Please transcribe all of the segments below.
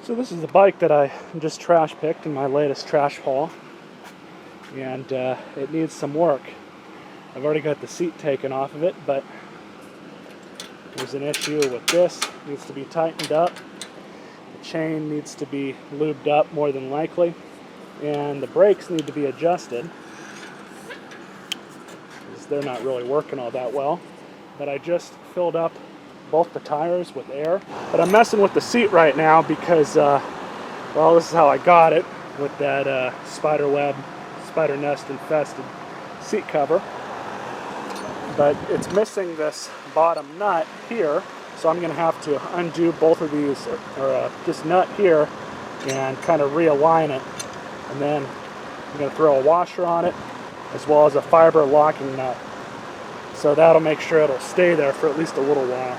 So this is the bike that I just trash picked in my latest trash haul, and it needs some work. I've already got the seat taken off of it, but there's an issue with this. It needs to be tightened up. The chain needs to be lubed up more than likely, and the brakes need to be adjusted because they're not really working all that well. But I just filled up both the tires with air. But I'm messing with the seat right now because, well, this is how I got it, with that spider nest infested seat cover. But it's missing this bottom nut here, so I'm going to have to undo both of these, or this nut here, and kind of realign it. And then I'm going to throw a washer on it, as well as a fiber locking nut. So that'll make sure it'll stay there for at least a little while.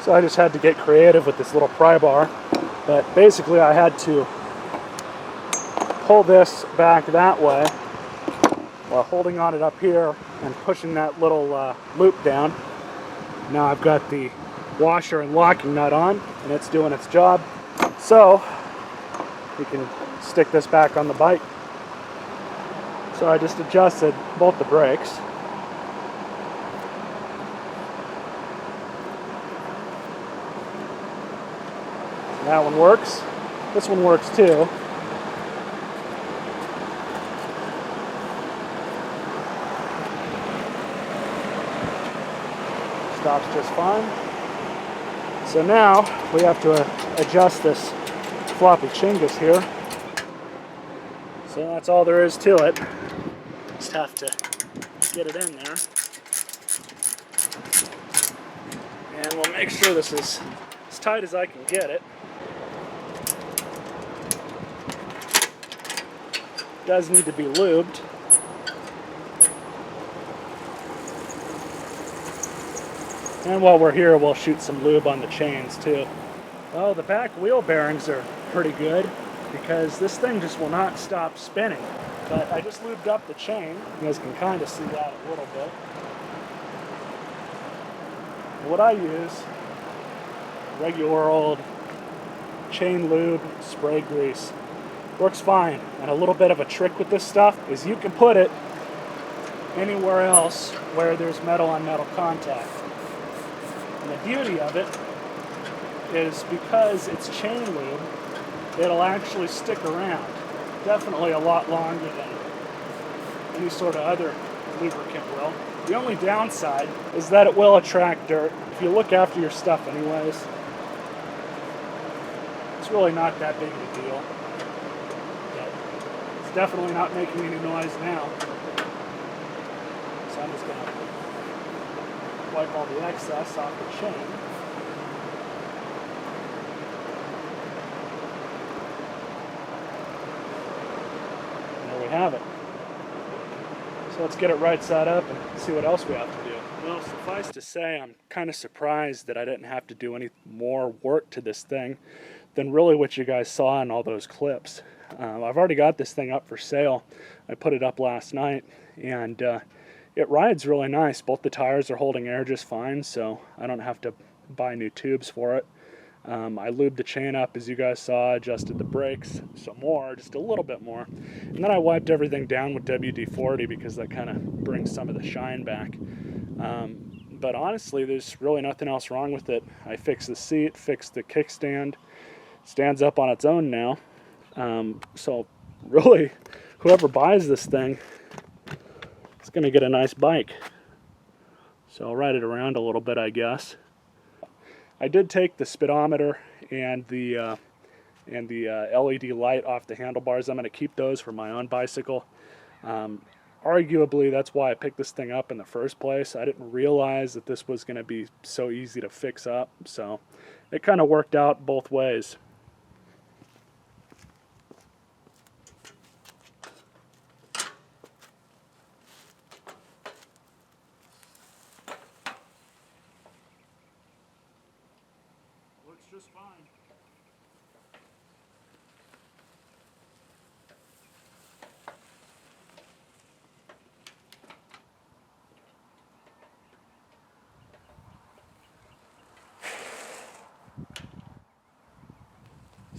So I just had to get creative with this little pry bar. But basically I had to pull this back that way while holding on it up here and pushing that little loop down. Now I've got the washer and locking nut on, and it's doing its job. So we can stick this back on the bike. So I just adjusted both the brakes. That one works. This one works too. Stops just fine. So now we have to adjust this floppy chingus here. So that's all there is to it. Just have to get it in there. And we'll make sure this is as tight as I can get it. Does need to be lubed. And while we're here, we'll shoot some lube on the chains too. Well, the back wheel bearings are pretty good because this thing just will not stop spinning. But I just lubed up the chain. You guys can kind of see that a little bit. What I use, regular old chain lube, spray grease. Works fine. And a little bit of a trick with this stuff is you can put it anywhere else where there's metal on metal contact. And the beauty of it is because it's chain lube, it'll actually stick around. Definitely a lot longer than any sort of other lubricant will. The only downside is that it will attract dirt. If you look after your stuff anyways, it's really not that big of a deal. It's definitely not making any noise now. So I'm just going to wipe all the excess off the chain. And there we have it. So let's get it right side up and see what else we have to do. Well, suffice to say, I'm kind of surprised that I didn't have to do any more work to this thing than really what you guys saw in all those clips. I've already got this thing up for sale. I put it up last night, and it rides really nice. Both the tires are holding air just fine, so I don't have to buy new tubes for it. I lubed the chain up, as you guys saw, adjusted the brakes some more, just a little bit more. And then I wiped everything down with WD-40 because that kind of brings some of the shine back. But honestly, there's really nothing else wrong with it. I fixed the seat, fixed the kickstand, stands up on its own now. So really, whoever buys this thing is going to get a nice bike. So I'll ride it around a little bit, I guess. I did take the speedometer and the LED light off the handlebars. I'm going to keep those for my own bicycle. Arguably, that's why I picked this thing up in the first place. I didn't realize that this was going to be so easy to fix up. So it kind of worked out both ways. Looks just fine.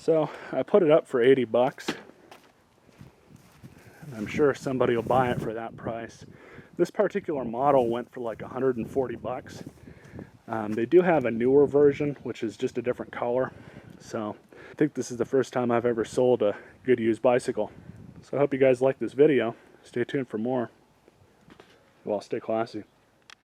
So I put it up for 80 bucks. I'm sure somebody will buy it for that price. This particular model went for like 140 bucks. They do have a newer version, which is just a different color. So I think this is the first time I've ever sold a good used bicycle. So I hope you guys like this video. Stay tuned for more. Well, stay classy.